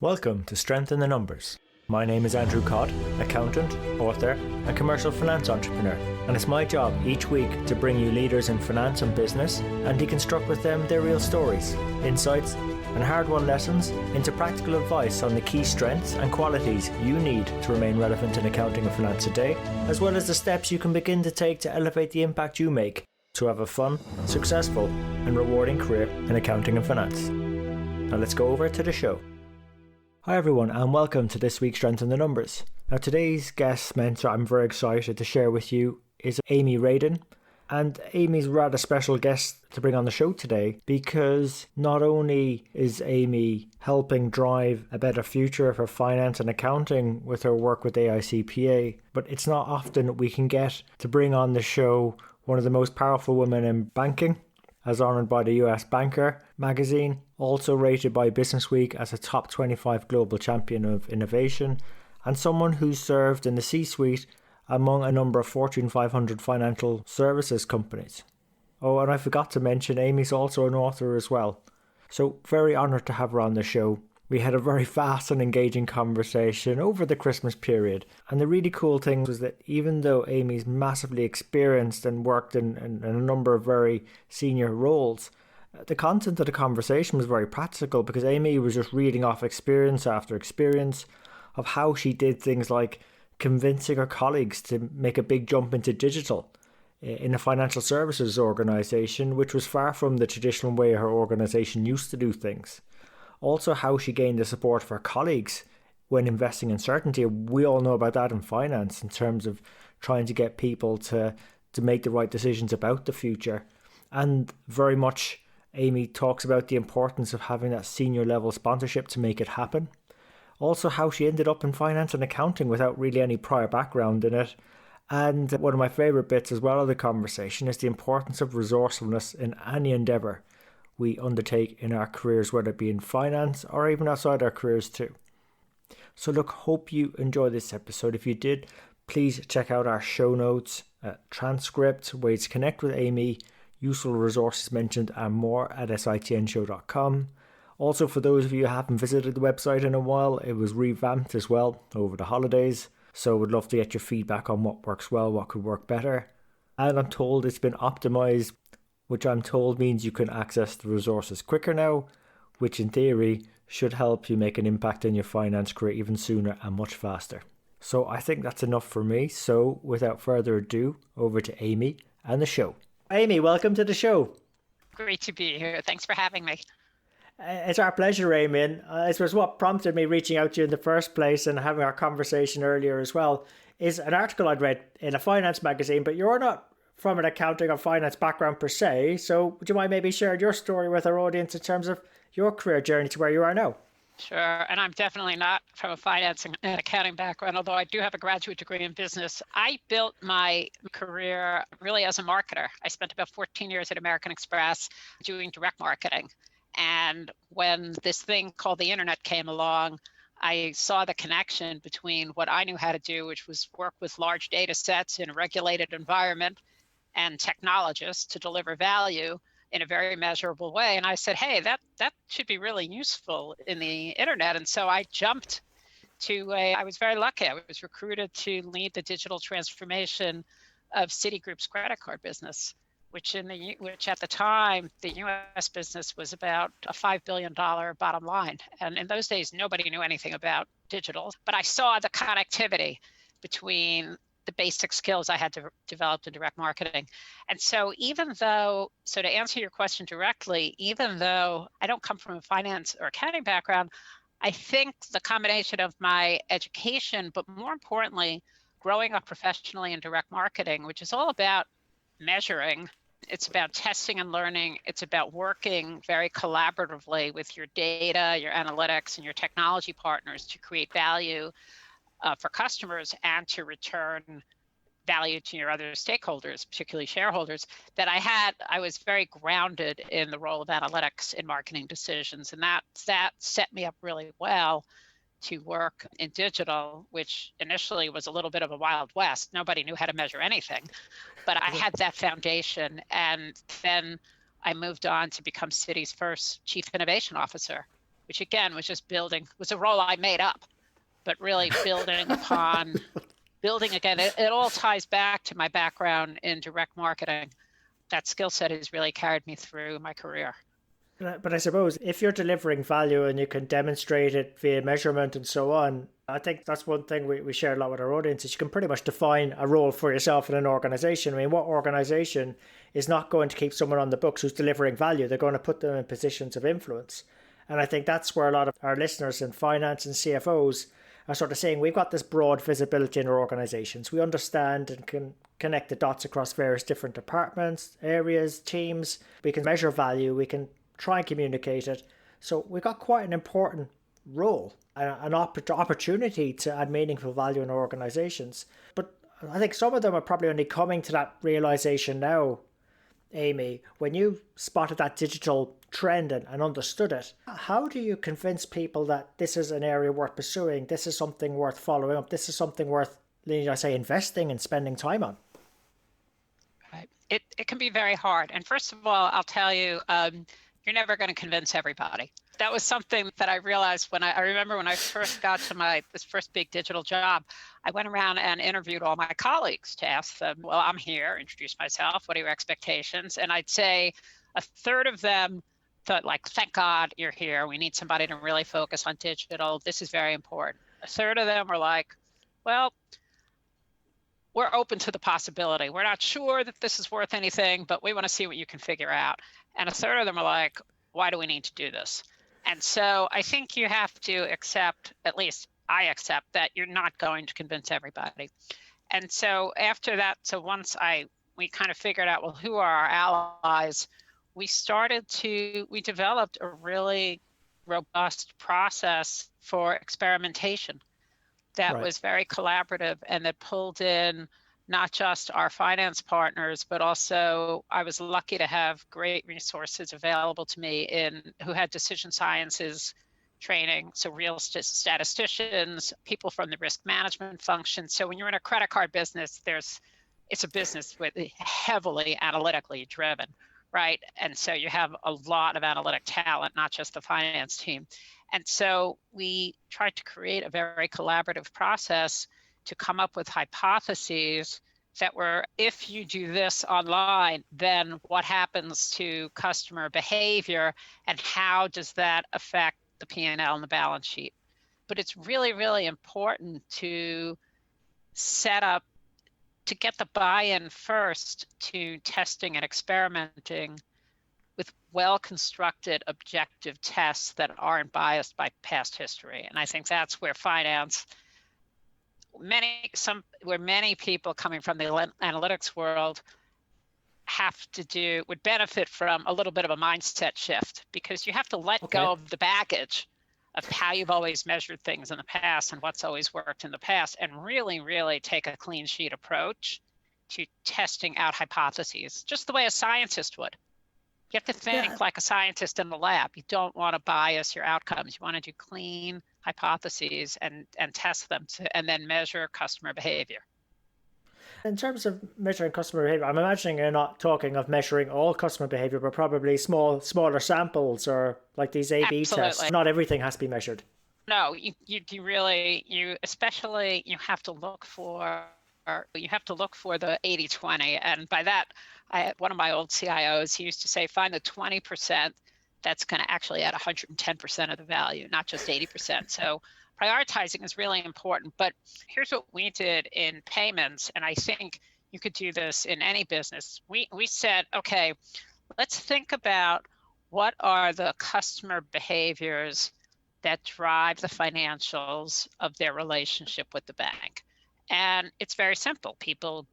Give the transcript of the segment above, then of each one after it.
Welcome to Strength in the Numbers. My name is Andrew Codd, accountant, author, and commercial finance entrepreneur, and it's my job each week to bring you leaders in finance and business and deconstruct with them their real stories, insights, and hard-won lessons into practical advice on the key strengths and qualities you need to remain relevant in accounting and finance today, as well as the steps you can begin to take to elevate the impact you make to have a fun, successful, and rewarding career in accounting and finance. Now let's go over to the show. Hi everyone, and welcome to this week's Strength in the Numbers. Now today's guest mentor I'm very excited to share with you is Amy Radin, and Amy's a rather special guest to bring on the show today because not only is Amy helping drive a better future for finance and accounting with her work with AICPA, but it's not often we can get to bring on the show one of the most powerful women in banking, as honoured by the US Banker magazine, also rated by Businessweek as a top 25 global champion of innovation, and someone who's served in the C-suite among a number of Fortune 500 financial services companies. Oh, and I forgot to mention, Amy's also an author as well. So very honoured to have her on the show. We had a very fast and engaging conversation over the Christmas period. And the really cool thing was that even though Amy's massively experienced and worked in a number of very senior roles, the content of the conversation was very practical because Amy was just reading off experience after experience of how she did things like convincing her colleagues to make a big jump into digital in a financial services organisation, which was far from the traditional way her organisation used to do things. Also, how she gained the support of her colleagues when investing in certainty. We all know about that in finance in terms of trying to get people to make the right decisions about the future. And very much, Amy talks about the importance of having that senior level sponsorship to make it happen. Also, how she ended up in finance and accounting without really any prior background in it. And one of my favourite bits as well of the conversation is the importance of resourcefulness in any endeavour we undertake in our careers, whether it be in finance or even outside our careers too. So look, hope you enjoy this episode. If you did, please check out our show notes, transcript, ways to connect with Amy, useful resources mentioned and more at SITNshow.com. Also, for those of you who haven't visited the website in a while, it was revamped as well over the holidays. So would love to get your feedback on what works well, what could work better. And I'm told it's been optimized, which I'm told means you can access the resources quicker now, which in theory should help you make an impact in your finance career even sooner and much faster. So I think that's enough for me. So without further ado, over to Amy and the show. Amy, welcome to the show. Great to be here. Thanks for having me. It's our pleasure, Amy. And I suppose what prompted me reaching out to you in the first place and having our conversation earlier as well is an article I'd read in a finance magazine, but you're not from an accounting or finance background per se. So would you mind maybe sharing your story with our audience in terms of your career journey to where you are now? Sure. And I'm definitely not from a finance and accounting background, although I do have a graduate degree in business. I built my career really as a marketer. I spent about 14 years at American Express doing direct marketing. And when this thing called the internet came along, I saw the connection between what I knew how to do, which was work with large data sets in a regulated environment, and technologists to deliver value in a very measurable way. And I said, hey, that should be really useful in the internet. And so I jumped to I was very lucky. I was recruited to lead the digital transformation of Citigroup's credit card business, which at the time, the US business was about a $5 billion bottom line. And in those days, nobody knew anything about digital. But I saw the connectivity between the basic skills I had developed in direct marketing. And so to answer your question directly, even though I don't come from a finance or accounting background, I think the combination of my education, but more importantly, growing up professionally in direct marketing, which is all about measuring, it's about testing and learning, it's about working very collaboratively with your data, your analytics, and your technology partners to create value for customers and to return value to your other stakeholders, particularly shareholders, that I was very grounded in the role of analytics in marketing decisions. And that set me up really well to work in digital, which initially was a little bit of a Wild West. Nobody knew how to measure anything, but I had that foundation. And then I moved on to become Citi's first chief innovation officer, which again was just building, was a role I made up, but really building upon, building again. It all ties back to my background in direct marketing. That skill set has really carried me through my career. But I suppose if you're delivering value and you can demonstrate it via measurement and so on, I think that's one thing we share a lot with our audience is you can pretty much define a role for yourself in an organization. I mean, what organization is not going to keep someone on the books who's delivering value? They're going to put them in positions of influence. And I think that's where a lot of our listeners in finance and CFOs are sort of saying, we've got this broad visibility in our organizations. We understand and can connect the dots across various different departments, areas, teams. We can measure value. We can try and communicate it. So we've got quite an important role, an opportunity to add meaningful value in our organizations. But I think some of them are probably only coming to that realization now, Amy. When you spotted that digital trend and understood it, how do you convince people that this is an area worth pursuing, this is something worth following up, this is something worth, I say, investing and spending time on? Right. It can be very hard. And first of all, I'll tell you, you're never going to convince everybody. That was something that I realized when I remember when I first got to this first big digital job, I went around and interviewed all my colleagues to ask them, well, I'm here, introduce myself, what are your expectations? And I'd say a third of them thought, like, thank God you're here. We need somebody to really focus on digital. This is very important. A third of them were like, well, we're open to the possibility. We're not sure that this is worth anything, but we want to see what you can figure out. And a third of them are like, why do we need to do this? And so I think you have to accept, at least I accept, that you're not going to convince everybody. And so after that, once we kind of figured out, well, who are our allies? We developed a really robust process for experimentation that was very collaborative and that pulled in not just our finance partners, but also I was lucky to have great resources available to me who had decision sciences training. So real statisticians, people from the risk management function. So when you're in a credit card business, it's a business with heavily analytically driven, right? And so you have a lot of analytic talent, not just the finance team. And so we tried to create a very collaborative process to come up with hypotheses that were, if you do this online, then what happens to customer behavior and how does that affect the P&L and the balance sheet? But it's really, really important to to get the buy-in first to testing and experimenting with well-constructed objective tests that aren't biased by past history. And I think that's where finance, many people coming from the analytics world would benefit from a little bit of a mindset shift, because you have to let go of the baggage of how you've always measured things in the past and what's always worked in the past, and really, really take a clean sheet approach to testing out hypotheses, just the way a scientist would. You have to think like a scientist in the lab. You don't want to bias your outcomes. You want to do clean hypotheses and test them and then measure customer behavior. In terms of measuring customer behavior, I'm imagining you're not talking of measuring all customer behavior, but probably smaller samples or like these A/B tests. Not everything has to be measured. No, you have to look for the 80-20. And by that, one of my old CIOs, he used to say, find the 20% that's going to actually add 110% of the value, not just 80%. So prioritizing is really important. But here's what we did in payments, and I think you could do this in any business. We said, okay, let's think about what are the customer behaviors that drive the financials of their relationship with the bank. And it's very simple. People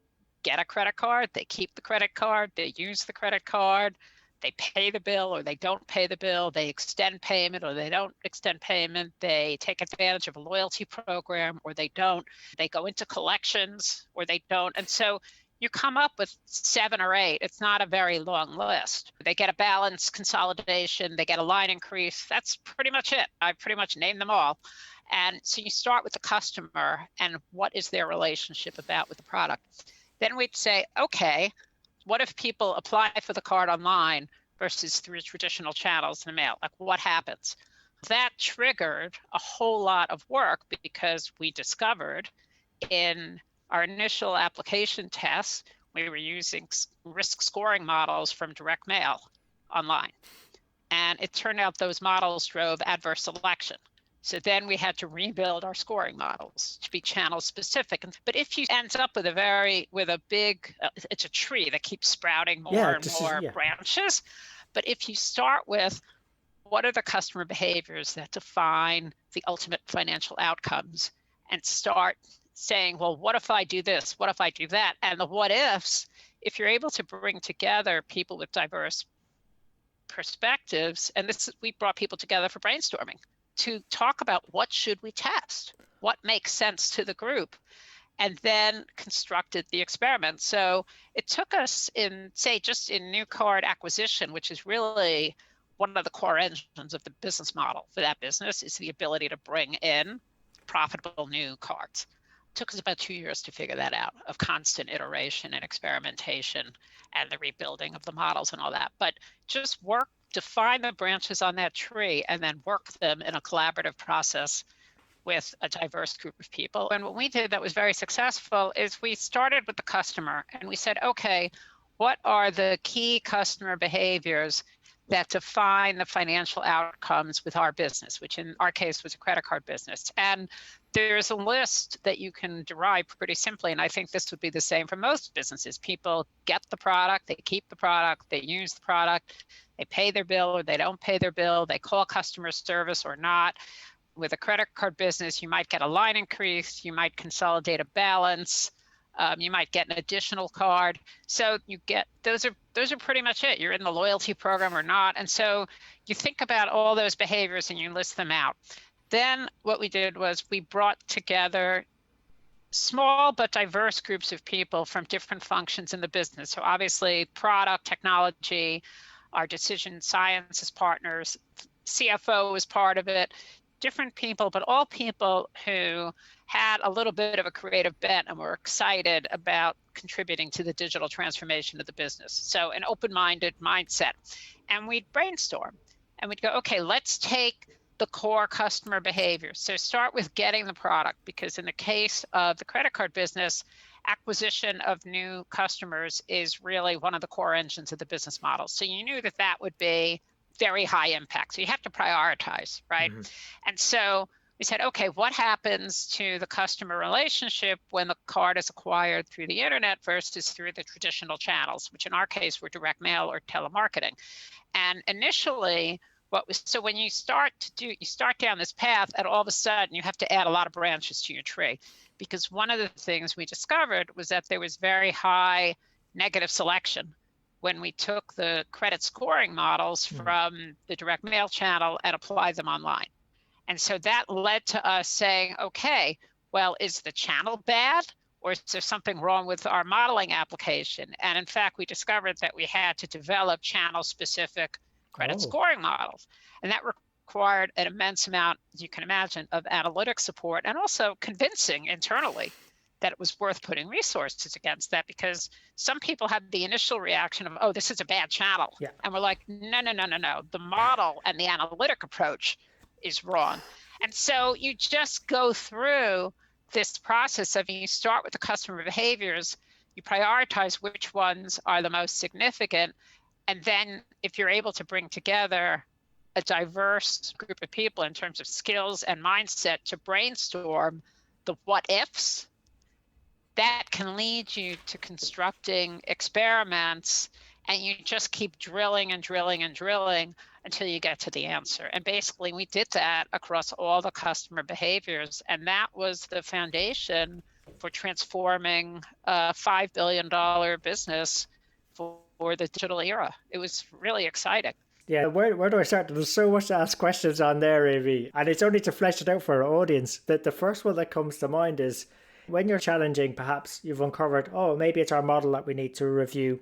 get a credit card, they keep the credit card, they use the credit card, they pay the bill or they don't pay the bill, they extend payment or they don't extend payment, they take advantage of a loyalty program or they don't, they go into collections or they don't. And so you come up with 7 or 8. It's not a very long list. They get a balance consolidation, they get a line increase. That's pretty much it. I pretty much named them all. And so you start with the customer and what is their relationship about with the product. Then we'd say, okay, what if people apply for the card online versus through traditional channels in the mail? Like, what happens? That triggered a whole lot of work because we discovered in our initial application tests, we were using risk scoring models from direct mail online. And it turned out those models drove adverse selection. So then we had to rebuild our scoring models to be channel specific. But if you end up with a big, it's a tree that keeps sprouting more and more branches. But if you start with what are the customer behaviors that define the ultimate financial outcomes, and start saying, well, what if I do this? What if I do that? And the what ifs, if you're able to bring together people with diverse perspectives, and we brought people together for brainstorming to talk about what should we test, what makes sense to the group, and then constructed the experiment. So it took us just in new card acquisition, which is really one of the core engines of the business model for that business, is the ability to bring in profitable new cards. It took us about 2 years to figure that out, of constant iteration and experimentation and the rebuilding of the models and all that. But just define the branches on that tree and then work them in a collaborative process with a diverse group of people. And what we did that was very successful is we started with the customer and we said, okay, what are the key customer behaviors that define the financial outcomes with our business, which in our case was a credit card business. And there's a list that you can derive pretty simply. And I think this would be the same for most businesses. People get the product, they keep the product, they use the product, they pay their bill or they don't pay their bill, they call customer service or not. With a credit card business, you might get a line increase, you might consolidate a balance, you might get an additional card. So you get, those are pretty much it. You're in the loyalty program or not. And so you think about all those behaviors and you list them out. Then what we did was we brought together small but diverse groups of people from different functions in the business. So obviously product, technology, our decision sciences partners, CFO was part of it, different people, but all people who had a little bit of a creative bent and were excited about contributing to the digital transformation of the business. So an open-minded mindset. And we'd brainstorm and we'd go, okay, let's take the core customer behavior. So start with getting the product, because in the case of the credit card business, acquisition of new customers is really one of the core engines of the business model. So you knew that that would be very high impact. So you have to prioritize, right? Mm-hmm. And so we said, okay, what happens to the customer relationship when the card is acquired through the internet versus through the traditional channels, which in our case were direct mail or telemarketing. And initially, when you start down this path, and all of a sudden you have to add a lot of branches to your tree, because one of the things we discovered was that there was very high negative selection when we took the credit scoring models from the direct mail channel and applied them online. And so that led to us saying, okay, well, is the channel bad, or is there something wrong with our modeling application? And in fact, we discovered that we had to develop channel-specific credit scoring models. And that required an immense amount, as you can imagine, of analytic support, and also convincing internally that it was worth putting resources against that, because some people had the initial reaction of, oh, this is a bad channel. Yeah. And we're like, no. The model and the analytic approach is wrong. And so you just go through this process of, you start with the customer behaviors, you prioritize which ones are the most significant, and then if you're able to bring together a diverse group of people in terms of skills and mindset to brainstorm the what ifs, that can lead you to constructing experiments, and you just keep drilling and drilling and drilling until you get to the answer. And basically we did that across all the customer behaviors, and that was the foundation for transforming a $5 billion business for the digital era. It was really exciting. Yeah, where do I start? There's so much to ask questions on there, Amy. And it's only to flesh it out for our audience that the first one that comes to mind is, when you're challenging, perhaps you've uncovered, maybe it's our model that we need to review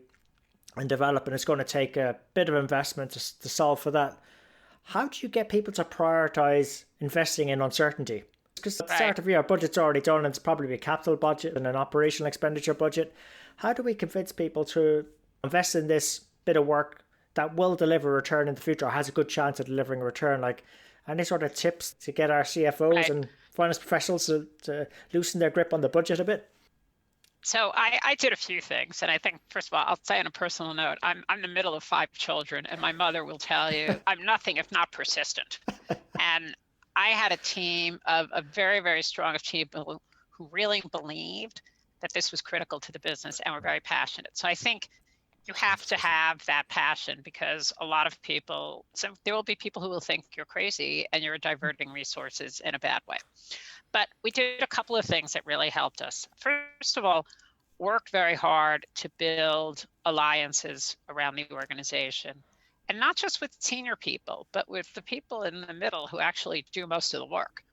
and develop, and it's going to take a bit of investment to solve for that. How do you get people to prioritize investing in uncertainty? Because at the start of the year, our budget's already done, and it's probably a capital budget and an operational expenditure budget. How do we convince people to invest in this bit of work that will deliver a return in the future, or has a good chance of delivering a return? Like, Any sort of tips to get our CFOs and finance professionals to loosen their grip on the budget a bit? So I did a few things. And I think, first of all, I'll say on a personal note, I'm the middle of 5 children, and my mother will tell you I'm nothing if not persistent. And I had a team of a very, very strong people who really believed that this was critical to the business and were very passionate. So I think you have to have that passion, because a lot of people, so there will be people who will think you're crazy and you're diverting resources in a bad way. But we did a couple of things that really helped us. First of all, worked very hard to build alliances around the organization. And not just with senior people, but with the people in the middle who actually do most of the work,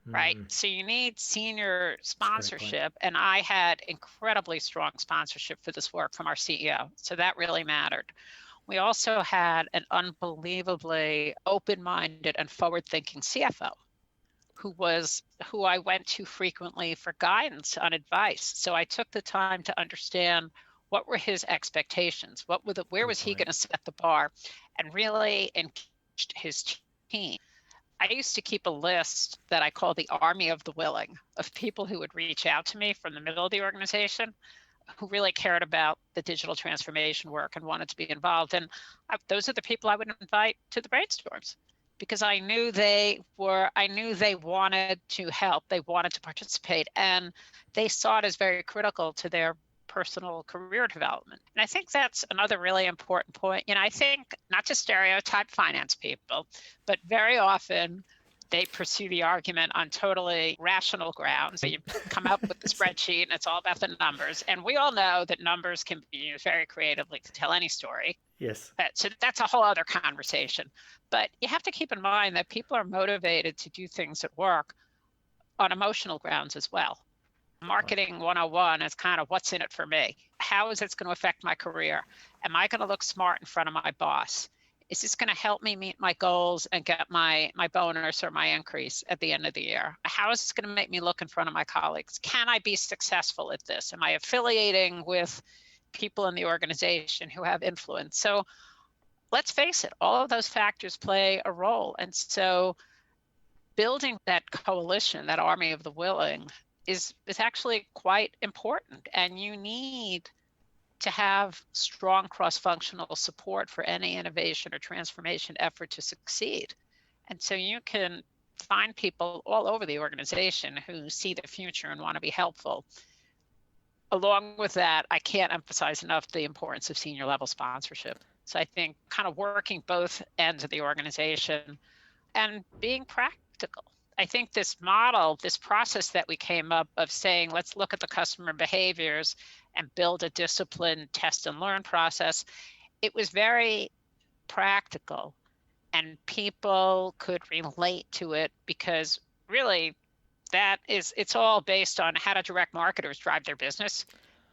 right? So you need senior sponsorship. And I had incredibly strong sponsorship for this work from our CEO. So that really mattered. We also had an unbelievably open-minded and forward-thinking CFO who I went to frequently for guidance on advice. So I took the time to understand what were his expectations, where was he going to set the bar, and really engaged his team. I used to keep a list that I call the Army of the Willing, of people who would reach out to me from the middle of the organization who really cared about the digital transformation work and wanted to be involved. And those are the people I would invite to the brainstorms, because I knew they wanted to help, they wanted to participate, and they saw it as very critical to their personal career development. And I think that's another really important point. I think not to stereotype finance people, but very often they pursue the argument on totally rational grounds. So you come up with the spreadsheet and it's all about the numbers. And we all know that numbers can be used very creatively to tell any story. Yes. So that's a whole other conversation. But you have to keep in mind that people are motivated to do things at work on emotional grounds as well. Marketing 101 is kind of what's in it for me. How is it going to affect my career? Am I going to look smart in front of my boss? Is this going to help me meet my goals and get my bonus or my increase at the end of the year? How is this going to make me look in front of my colleagues? Can I be successful at this? Am I affiliating with people in the organization who have influence? So let's face it, all of those factors play a role. And so building that coalition, that army of the willing, is actually quite important. And you need to have strong cross-functional support for any innovation or transformation effort to succeed. And so you can find people all over the organization who see the future and want to be helpful. Along with that, I can't emphasize enough the importance of senior level sponsorship. So I think kind of working both ends of the organization and being practical. I think this model, this process that we came up of saying, let's look at the customer behaviors and build a disciplined test and learn process, it was very practical and people could relate to it, because really it's all based on how do direct marketers drive their business.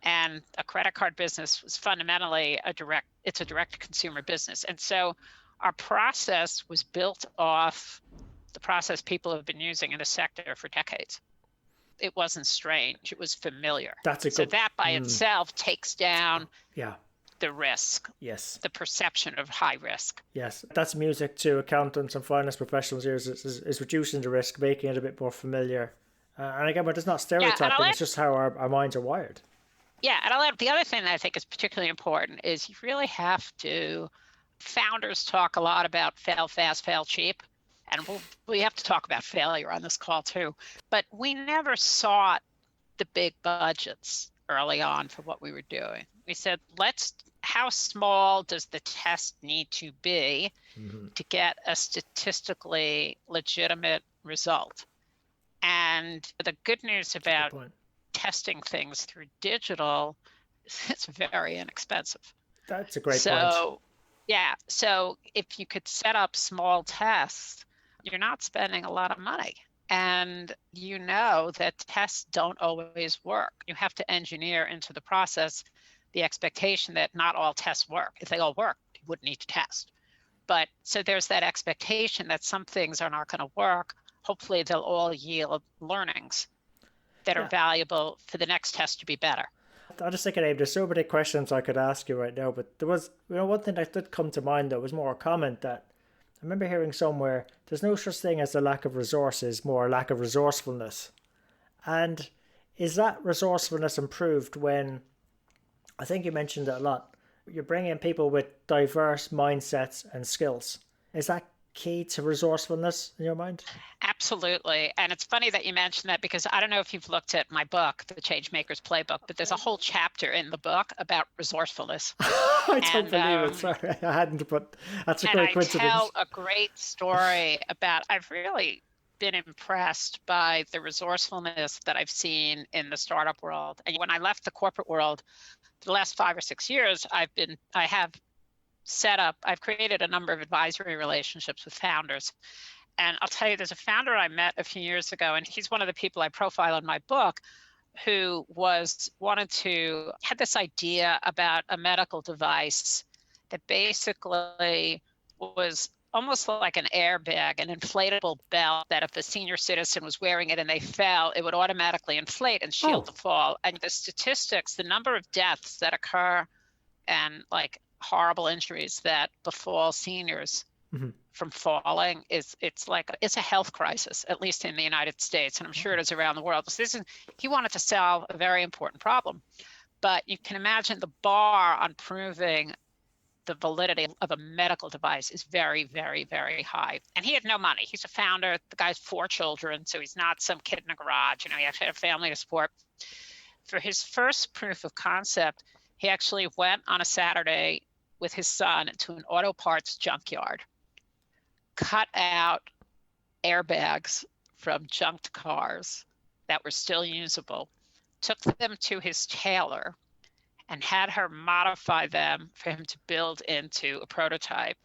And a credit card business was fundamentally it's a direct consumer business. And so our process was built off the process people have been using in the sector for decades. It wasn't strange, it was familiar. So that by itself takes down the risk. Yes. The perception of high risk. Yes. That's music to accountants and finance professionals here, is reducing the risk, making it a bit more familiar. And again, but it's not stereotyping, it's just how our minds are wired. Yeah, and I'll add, the other thing that I think is particularly important is you really have to, founders talk a lot about fail fast, fail cheap. And we have to talk about failure on this call too. But we never sought the big budgets early on for what we were doing. We said, how small does the test need to be to get a statistically legitimate result? And the good news about testing things through digital is it's very inexpensive. That's a great point. Yeah, so if you could set up small tests, you're not spending a lot of money. And you know that tests don't always work. You have to engineer into the process the expectation that not all tests work. If they all work, you wouldn't need to test. But so there's that expectation that some things are not going to work. Hopefully they'll all yield learnings that are valuable for the next test to be better. I just think, Abe, there's so many questions I could ask you right now, but there was one thing that did come to mind that was more a comment that, remember hearing somewhere there's no such thing as a lack of resources, more a lack of resourcefulness. And is that resourcefulness improved when, I think you mentioned it a lot, you're bringing people with diverse mindsets and skills? Is that key to resourcefulness in your mind? Absolutely. And it's funny that you mentioned that, because I don't know if you've looked at my book, The Changemakers Playbook, but there's a whole chapter in the book about resourcefulness. I don't believe it. Sorry, I hadn't, but that's a great coincidence. And I tell a great story about, I've really been impressed by the resourcefulness that I've seen in the startup world. And when I left the corporate world, the last 5 or 6 years, I've created a number of advisory relationships with founders. And I'll tell you, there's a founder I met a few years ago, and he's one of the people I profile in my book, who had this idea about a medical device that basically was almost like an airbag, an inflatable belt, that if a senior citizen was wearing it and they fell, it would automatically inflate and shield the fall. And the statistics, the number of deaths that occur and like horrible injuries that befall seniors from falling it's a health crisis, at least in the United States, and I'm sure it is around the world. So he wanted to solve a very important problem, but you can imagine the bar on proving the validity of a medical device is very, very, very high. And he had no money. He's a founder. The guy's 4 children, so he's not some kid in a garage. He actually had a family to support. For his first proof of concept, he actually went on a Saturday with his son to an auto parts junkyard, cut out airbags from junked cars that were still usable, took them to his tailor, and had her modify them for him to build into a prototype.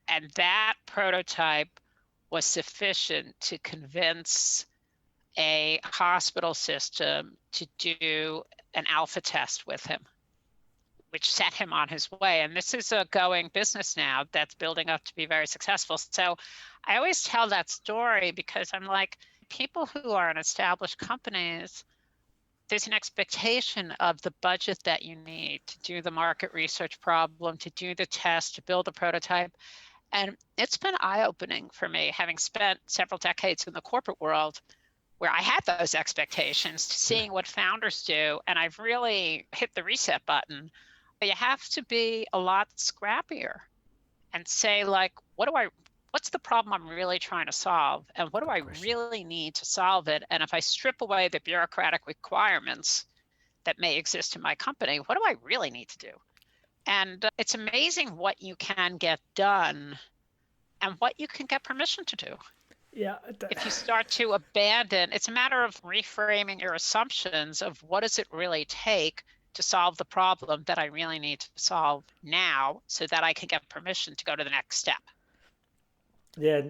And that prototype was sufficient to convince a hospital system to do an alpha test with him, which set him on his way. And this is a going business now that's building up to be very successful. So I always tell that story because I'm like, people who are in established companies, there's an expectation of the budget that you need to do the market research problem, to do the test, to build a prototype. And it's been eye-opening for me, having spent several decades in the corporate world where I had those expectations, to seeing what founders do. And I've really hit the reset button. You have to be a lot scrappier and say, like, what's the problem I'm really trying to solve? And what do I really need to solve it? And if I strip away the bureaucratic requirements that may exist in my company, what do I really need to do? And it's amazing what you can get done and what you can get permission to do. Yeah. If you start to abandon, it's a matter of reframing your assumptions of what does it really take to solve the problem that I really need to solve now, so that I can get permission to go to the next step. Yeah,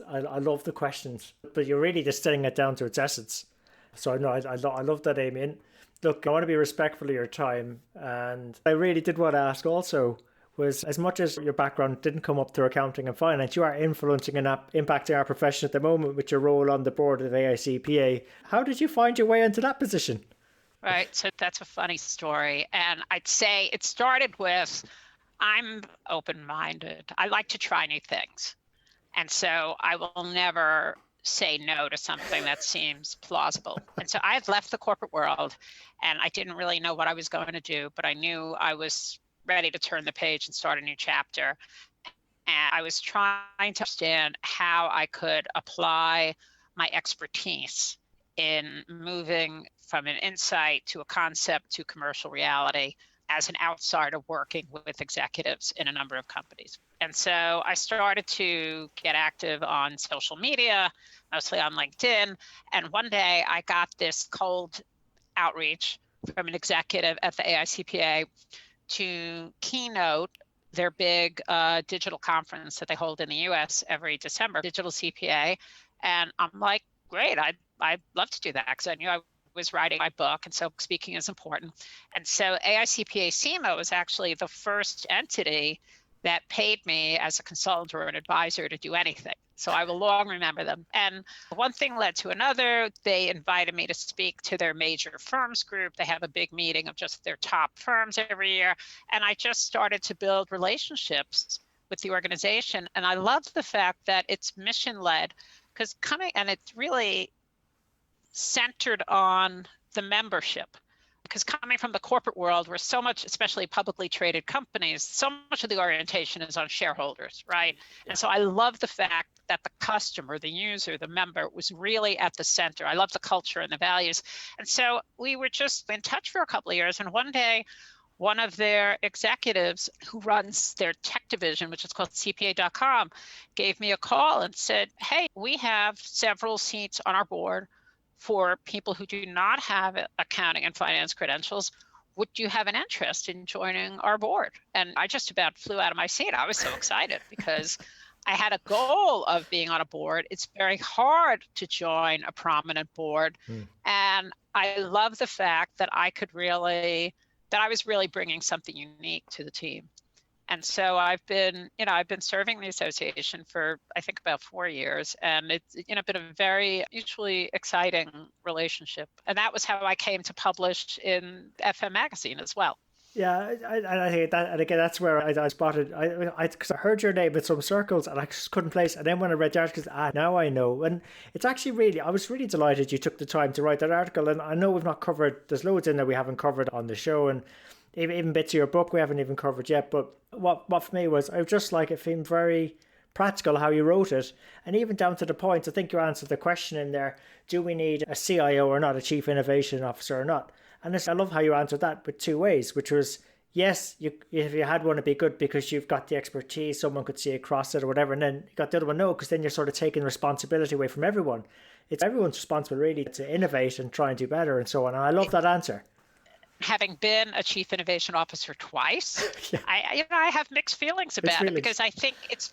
I love the questions, but you're really distilling it down to its essence. So I love that, Amy. And look, I want to be respectful of your time, and I really did want to ask also was, as much as your background didn't come up through accounting and finance, you are influencing and impacting our profession at the moment with your role on the board of AICPA. How did you find your way into that position? Right. So that's a funny story. And I'd say it started with, I'm open-minded. I like to try new things. And so I will never say no to something that seems plausible. And so I had left the corporate world and I didn't really know what I was going to do, but I knew I was ready to turn the page and start a new chapter. And I was trying to understand how I could apply my expertise in moving from an insight to a concept to commercial reality as an outsider working with executives in a number of companies. And so I started to get active on social media, mostly on LinkedIn. And one day I got this cold outreach from an executive at the AICPA to keynote their big digital conference that they hold in the US every December, Digital CPA. And I'm like, great, I'd love to do that, because I knew I was writing my book, and so speaking is important. And so AICPA SEMA was actually the first entity that paid me as a consultant or an advisor to do anything. So I will long remember them. And one thing led to another. They invited me to speak to their major firms group. They have a big meeting of just their top firms every year. And I just started to build relationships with the organization. And I love the fact that it's mission led, because it's really centered on the membership. Because coming from the corporate world, where so much, especially publicly traded companies, so much of the orientation is on shareholders, right? Yeah. And so I love the fact that the customer, the user, the member was really at the center. I love the culture and the values. And so we were just in touch for a couple of years. And one day, one of their executives who runs their tech division, which is called CPA.com, gave me a call and said, hey, we have several seats on our board for people who do not have accounting and finance credentials. Would you have an interest in joining our board? And I just about flew out of my seat. I was so excited because I had a goal of being on a board. It's very hard to join a prominent board. And I love the fact that I was really bringing something unique to the team. And so I've been serving the association for, I think, about 4 years, and it's, been a very mutually exciting relationship. And that was how I came to publish in FM magazine as well. Yeah, I think that, and again, that's where I spotted, because I heard your name in some circles and I just couldn't place. And then when I read the article, now I know. And it's actually I was really delighted you took the time to write that article. And I know we've not covered, there's loads in there we haven't covered on the show, and even bits of your book we haven't even covered yet. But what for me was, I just like it seemed very practical how you wrote it, and even down to the point, I think you answered the question in there, do we need a CIO or not, a Chief Innovation Officer or not? And I love how you answered that with two ways, which was, yes, if you had one, it'd be good because you've got the expertise, someone could see across it or whatever. And then you got the other one, no, because then you're sort of taking responsibility away from everyone. It's everyone's responsible really to innovate and try and do better and so on. And I love that answer. Having been a Chief Innovation Officer twice, yeah. I have mixed feelings about it, because I think it's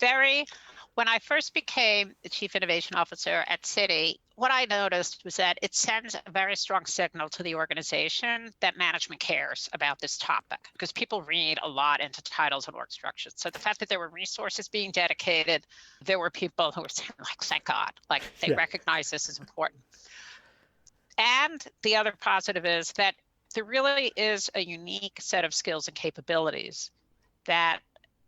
when I first became the Chief Innovation Officer at Citi, what I noticed was that it sends a very strong signal to the organization that management cares about this topic, because people read a lot into titles and org structures. So the fact that there were resources being dedicated, there were people who were saying, thank God, they recognize this as important. And the other positive is that there really is a unique set of skills and capabilities that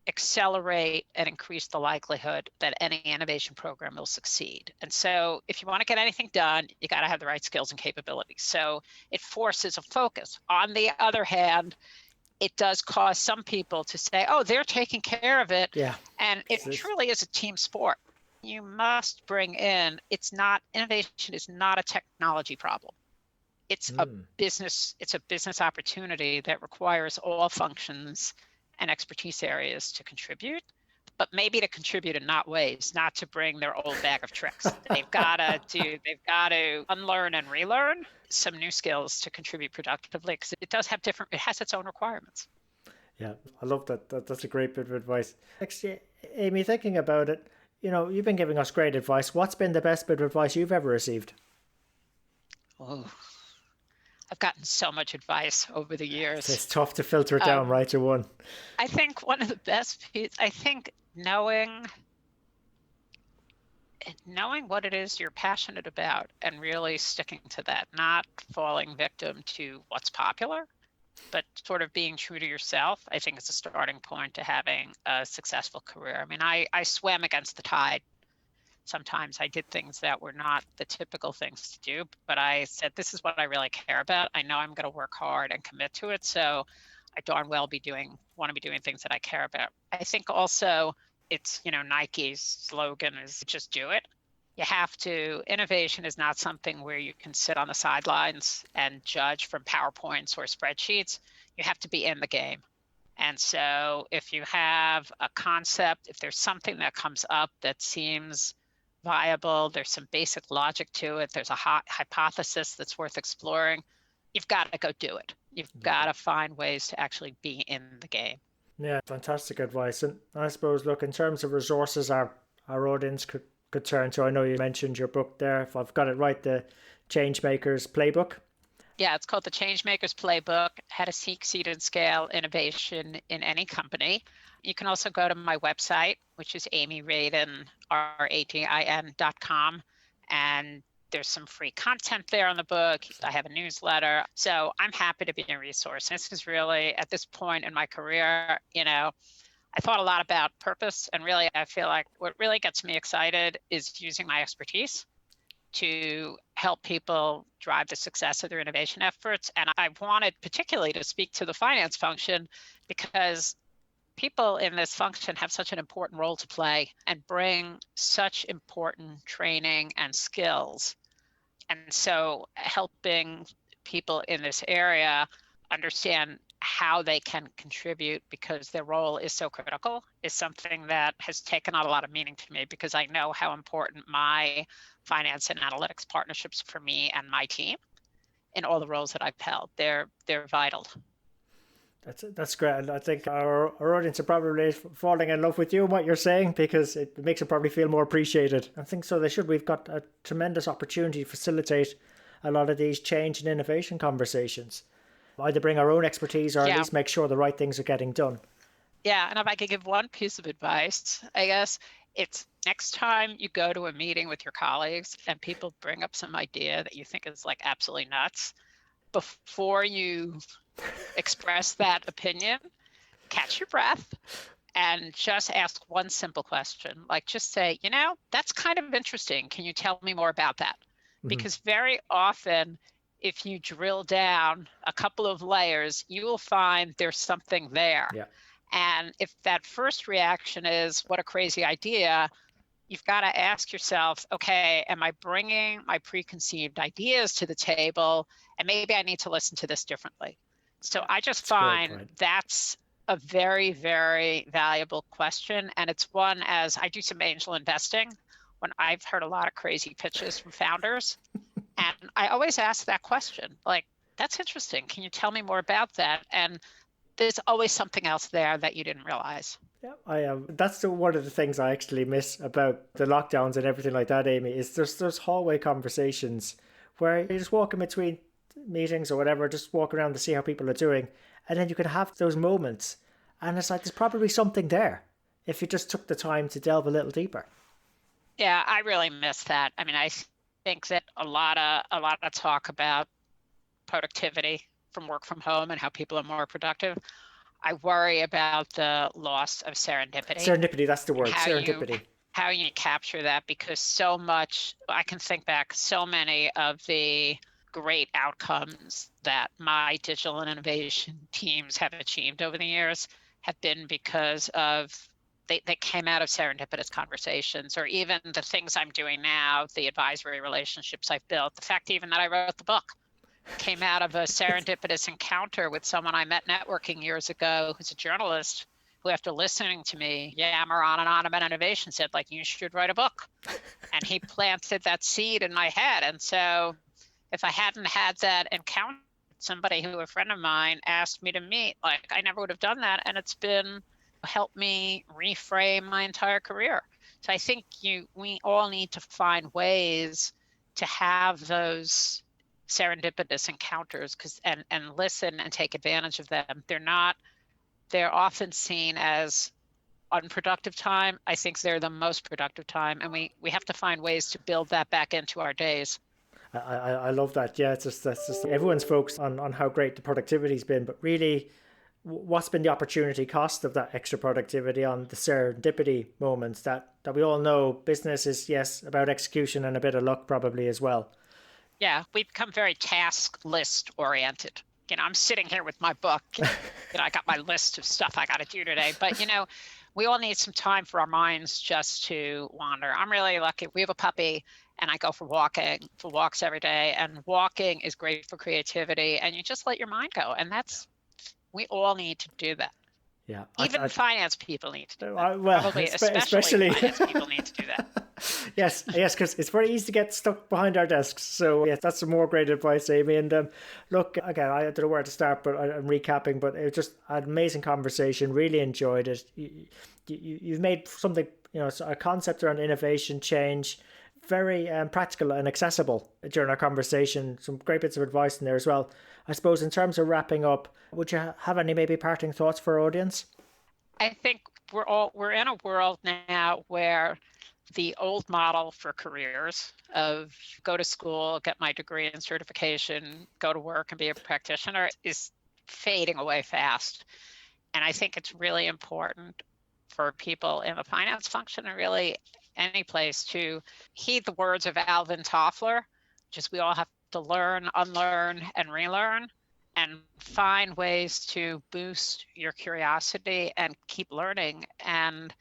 accelerate and increase the likelihood that any innovation program will succeed. And so if you want to get anything done, you got to have the right skills and capabilities. So it forces a focus. On the other hand, it does cause some people to say, oh, they're taking care of it. Yeah. And it truly is a team sport. You must bring in, innovation is not a technology problem. It's a business opportunity that requires all functions and expertise areas to contribute, but maybe to contribute in not to bring their old bag of tricks. They've got to unlearn and relearn some new skills to contribute productively, because it has its own requirements. Yeah, I love that. That's a great bit of advice. Actually, Amy, thinking about it, you've been giving us great advice. What's been the best bit of advice you've ever received? Oh, I've gotten so much advice over the years. It's tough to filter it down right to one. I think one of the best pieces, knowing what it is you're passionate about and really sticking to that, not falling victim to what's popular, but sort of being true to yourself, I think is a starting point to having a successful career. I mean, I swam against the tide. Sometimes I did things that were not the typical things to do, but I said, this is what I really care about. I know I'm going to work hard and commit to it. So I darn well want to be doing things that I care about. I think also it's, Nike's slogan is just do it. Innovation is not something where you can sit on the sidelines and judge from PowerPoints or spreadsheets. You have to be in the game. And so if you have a concept, if there's something that comes up that seems viable, there's some basic logic to it, there's a hypothesis that's worth exploring, you've got to go do it. You've got to find ways to actually be in the game. Yeah, fantastic advice. And I suppose, look, in terms of resources our audience could turn to, I know you mentioned your book there, if I've got it right, the Changemakers Playbook. Yeah, it's called the Changemakers Playbook, How to Seek, Seed, and Scale Innovation in Any Company. You can also go to my website, which is Amy Radin, RADIN.com. And there's some free content there on the book. I have a newsletter. So I'm happy to be a resource. This is really, at this point in my career, I thought a lot about purpose, and really, I feel like what really gets me excited is using my expertise to help people drive the success of their innovation efforts. And I wanted particularly to speak to the finance function because people in this function have such an important role to play and bring such important training and skills. And so helping people in this area understand how they can contribute because their role is so critical is something that has taken on a lot of meaning to me, because I know how important my finance and analytics partnerships for me and my team in all the roles that I've held. They're vital. That's great. And I think our audience are probably falling in love with you and what you're saying, because it makes them probably feel more appreciated. I think so they should. We've got a tremendous opportunity to facilitate a lot of these change and innovation conversations. Either bring our own expertise or at least make sure the right things are getting done. Yeah, and if I could give one piece of advice, I guess it's next time you go to a meeting with your colleagues and people bring up some idea that you think is like absolutely nuts, before you express that opinion, catch your breath and just ask one simple question. Like, just say, that's kind of interesting. Can you tell me more about that? Mm-hmm. Because very often, if you drill down a couple of layers, you will find there's something there. Yeah. And if that first reaction is, what a crazy idea, you've got to ask yourself, okay, am I bringing my preconceived ideas to the table? And maybe I need to listen to this differently. So I just find that's a very, very valuable question. And it's one, as I do some angel investing, when I've heard a lot of crazy pitches from founders. And I always ask that question, like, that's interesting. Can you tell me more about that? And there's always something else there that you didn't realize. Yeah, I am. That's one of the things I actually miss about the lockdowns and everything like that, Amy, is there's hallway conversations where you just walk in between meetings or whatever, just walk around to see how people are doing. And then you can have those moments. And it's like, there's probably something there if you just took the time to delve a little deeper. Yeah, I really miss that. I mean, I think that a lot of talk about productivity from work from home and how people are more productive. I worry about the loss of serendipity. Serendipity, that's the word, serendipity. How you capture that, because so much, I can think back, so many of the great outcomes that my digital and innovation teams have achieved over the years have been because of they came out of serendipitous conversations, or even the things I'm doing now, the advisory relationships I've built, the fact even that I wrote the book came out of a serendipitous encounter with someone I met networking years ago who's a journalist who, after listening to me yammer on and on about innovation, said, like, you should write a book. And he planted that seed in my head. And so if I hadn't had that encounter, somebody who a friend of mine asked me to meet, like, I never would have done that. And it's been helped me reframe my entire career. So I think we all need to find ways to have those serendipitous encounters and listen and take advantage of them. They're often seen as unproductive time. I think they're the most productive time, and we have to find ways to build that back into our days. I love that. Yeah, it's just everyone's focused on how great the productivity's been, but really, what's been the opportunity cost of that extra productivity on the serendipity moments that we all know business is, yes, about execution and a bit of luck probably as well. Yeah, we've become very task list oriented. I'm sitting here with my book. I got my list of stuff I got to do today. But, we all need some time for our minds just to wander. I'm really lucky. We have a puppy, and I go for walks every day. And walking is great for creativity. And you just let your mind go. And we all need to do that. Yeah, even finance people need to do that. Well, probably especially finance people need to do that. Yes, because it's very easy to get stuck behind our desks. So yes, that's some more great advice, Amy. And look, again, I don't know where to start, but I'm recapping. But it was just an amazing conversation. Really enjoyed it. You've made something, a concept around innovation, change, very practical and accessible during our conversation. Some great bits of advice in there as well. I suppose in terms of wrapping up, would you have any maybe parting thoughts for our audience? I think we're in a world now where the old model for careers of go to school, get my degree and certification, go to work and be a practitioner is fading away fast. And I think it's really important for people in the finance function and really any place to heed the words of Alvin Toffler, which is we all have to learn, unlearn, and relearn, and find ways to boost your curiosity and keep learning, and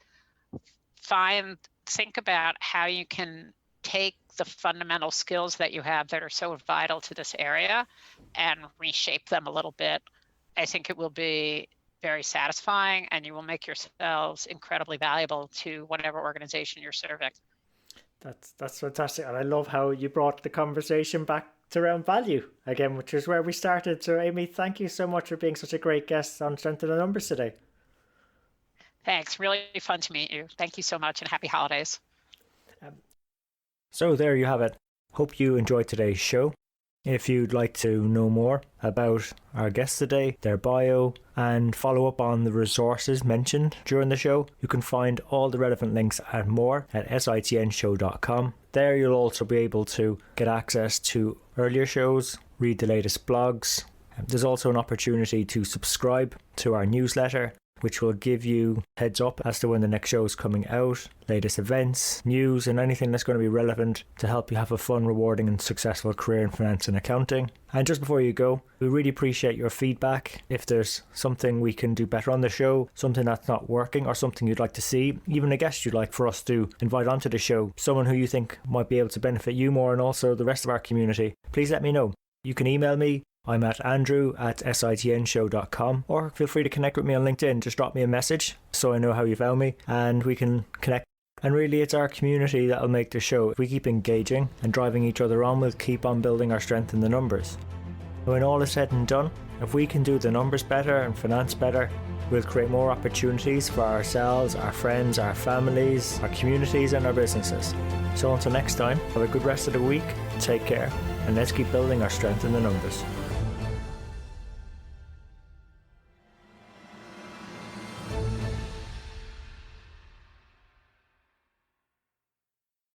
think about how you can take the fundamental skills that you have that are so vital to this area and reshape them a little bit. I think it will be very satisfying, and you will make yourselves incredibly valuable to whatever organization you're serving. That's fantastic. And I love how you brought the conversation back to around value again, which is where we started. So Amy, thank you so much for being such a great guest on Strength in the Numbers today. Thanks. Really fun to meet you. Thank you so much, and happy holidays. So there you have it. Hope you enjoyed today's show. If you'd like to know more about our guests today, their bio, and follow up on the resources mentioned during the show, you can find all the relevant links and more at sitnshow.com. There you'll also be able to get access to earlier shows, read the latest blogs. There's also an opportunity to subscribe to our newsletter, which will give you heads up as to when the next show is coming out, latest events, news, and anything that's going to be relevant to help you have a fun, rewarding, and successful career in finance and accounting. And just before you go, we really appreciate your feedback. If there's something we can do better on the show, something that's not working, or something you'd like to see, even a guest you'd like for us to invite onto the show, someone who you think might be able to benefit you more and also the rest of our community, please let me know. You can email me. I'm at andrew@sitnshow.com, or feel free to connect with me on LinkedIn. Just drop me a message so I know how you found me and we can connect. And really, it's our community that'll make the show. If we keep engaging and driving each other on, we'll keep on building our strength in the numbers. When all is said and done, if we can do the numbers better and finance better, we'll create more opportunities for ourselves, our friends, our families, our communities, and our businesses. So until next time, have a good rest of the week, take care, and let's keep building our strength in the numbers.